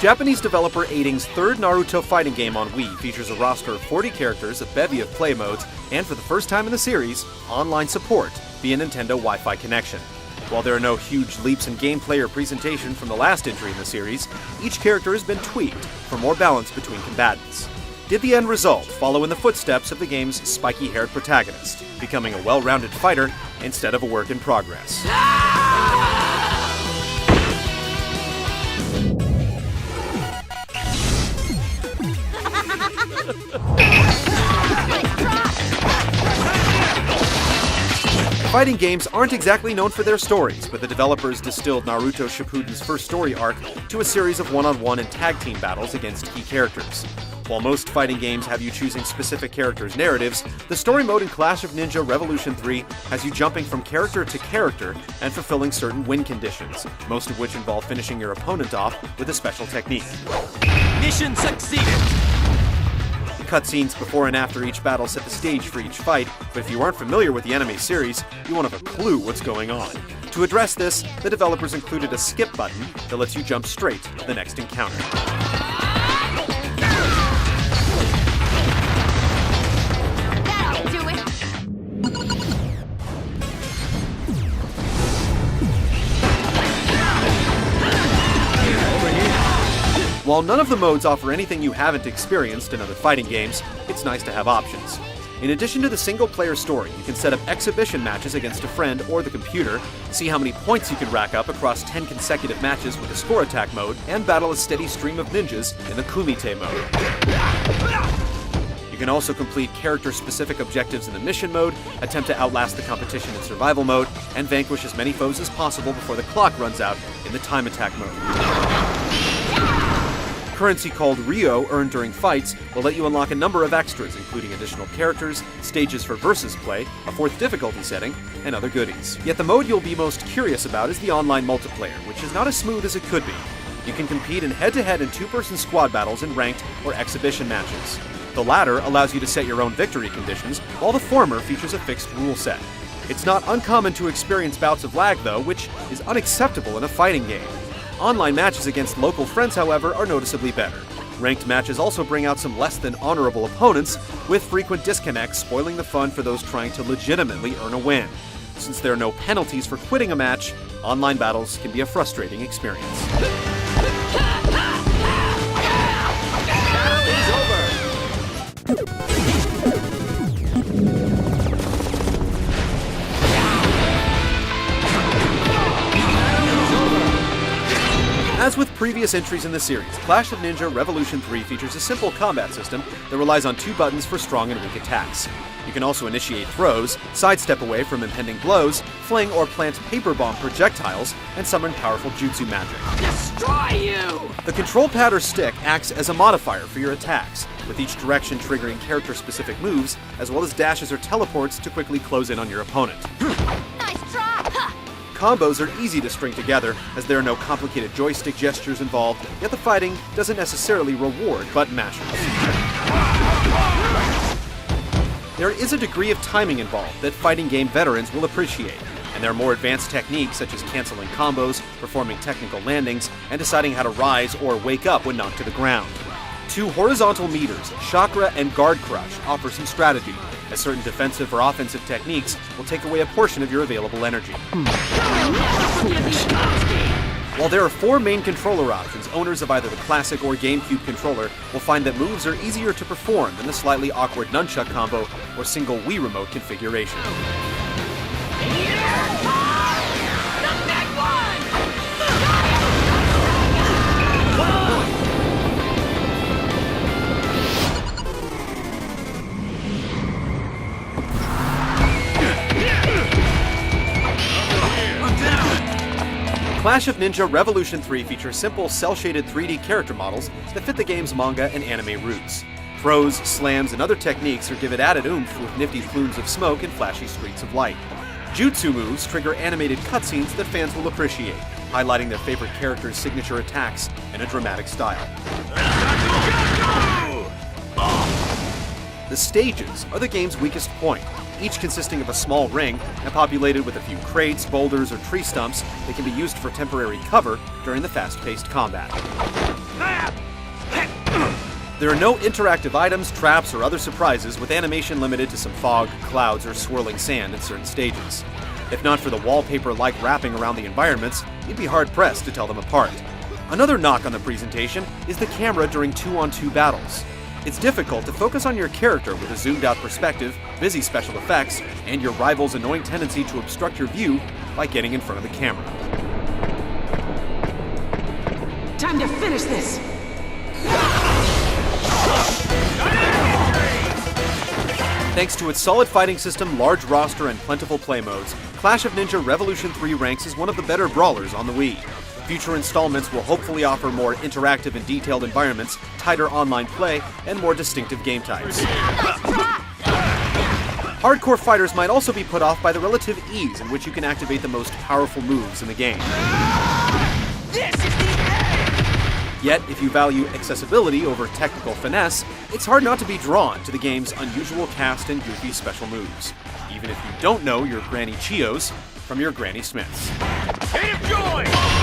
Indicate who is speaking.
Speaker 1: Japanese developer Eighting's third Naruto fighting game on Wii features a roster of 40 characters, a bevy of play modes, and for the first time in the series, online support via Nintendo Wi-Fi connection. While there are no huge leaps in gameplay or presentation from the last entry in the series, each character has been tweaked for more balance between combatants. Did the end result follow in the footsteps of the game's spiky-haired protagonist, becoming a well-rounded fighter instead of a work in progress? Fighting games aren't exactly known for their stories, but the developers distilled Naruto Shippūden's first story arc to a series of one-on-one and tag team battles against key characters. While most fighting games have you choosing specific characters' narratives, the story mode in Clash of Ninja Revolution 3 has you jumping from character to character and fulfilling certain win conditions, most of which involve finishing your opponent off with a special technique.
Speaker 2: Mission succeeded!
Speaker 1: Cutscenes before and after each battle set the stage for each fight, but if you aren't familiar with the anime series, you won't have a clue what's going on. To address this, the developers included a skip button that lets you jump straight to the next encounter.
Speaker 3: That'll do it!
Speaker 1: While none of the modes offer anything you haven't experienced in other fighting games, it's nice to have options. In addition to the single-player story, you can set up exhibition matches against a friend or the computer, see how many points you can rack up across 10 consecutive matches with the score attack mode, and battle a steady stream of ninjas in the Kumite mode. You can also complete character-specific objectives in the mission mode, attempt to outlast the competition in survival mode, and vanquish as many foes as possible before the clock runs out in the time attack mode. Currency called Ryo earned during fights will let you unlock a number of extras, including additional characters, stages for versus play, a fourth difficulty setting, and other goodies. Yet the mode you'll be most curious about is the online multiplayer, which is not as smooth as it could be. You can compete in head-to-head and two-person squad battles in ranked or exhibition matches. The latter allows you to set your own victory conditions, while the former features a fixed rule set. It's not uncommon to experience bouts of lag, though, which is unacceptable in a fighting game. Online matches against local friends, however, are noticeably better. Ranked matches also bring out some less than honorable opponents, with frequent disconnects spoiling the fun for those trying to legitimately earn a win. Since there are no penalties for quitting a match, online battles can be a frustrating experience. As with previous entries in the series, Clash of Ninja Revolution 3 features a simple combat system that relies on two buttons for strong and weak attacks. You can also initiate throws, sidestep away from impending blows, fling or plant paper bomb projectiles, and summon powerful jutsu magic.
Speaker 2: Destroy you!
Speaker 1: The control pad or stick acts as a modifier for your attacks, with each direction triggering character-specific moves, as well as dashes or teleports to quickly close in on your opponent.
Speaker 3: Nice try!
Speaker 1: Combos are easy to string together, as there are no complicated joystick gestures involved, yet the fighting doesn't necessarily reward button mashers. There is a degree of timing involved that fighting game veterans will appreciate, and there are more advanced techniques such as canceling combos, performing technical landings, and deciding how to rise or wake up when knocked to the ground. Two horizontal meters, Chakra and Guard Crush, offer some strategy, as certain defensive or offensive techniques will take away a portion of your available energy. While there are four main controller options, owners of either the classic or GameCube controller will find that moves are easier to perform than the slightly awkward nunchuck combo or single Wii remote configuration. Clash of Ninja Revolution 3 features simple cel-shaded 3D character models that fit the game's manga and anime roots. Throws, slams, and other techniques are given added oomph with nifty plumes of smoke and flashy streaks of light. Jutsu moves trigger animated cutscenes that fans will appreciate, highlighting their favorite characters' signature attacks in a dramatic style. The stages are the game's weakest point, each consisting of a small ring and populated with a few crates, boulders, or tree stumps that can be used for temporary cover during the fast-paced combat. There are no interactive items, traps, or other surprises, with animation limited to some fog, clouds, or swirling sand in certain stages. If not for the wallpaper-like wrapping around the environments, you'd be hard-pressed to tell them apart. Another knock on the presentation is the camera during 2-on-2 battles. It's difficult to focus on your character with a zoomed-out perspective, busy special effects, and your rival's annoying tendency to obstruct your view by getting in front of the camera.
Speaker 4: Time to finish this!
Speaker 1: Thanks to its solid fighting system, large roster, and plentiful play modes, Clash of Ninja Revolution 3 ranks as one of the better brawlers on the Wii. Future installments will hopefully offer more interactive and detailed environments, tighter online play, and more distinctive game types. Hardcore fighters might also be put off by the relative ease in which you can activate the most powerful moves in the game.
Speaker 2: This is the end!
Speaker 1: Yet, if you value accessibility over technical finesse, it's hard not to be drawn to the game's unusual cast and goofy special moves, even if you don't know your Granny Chios from your Granny Smiths.
Speaker 2: Gate of Joy!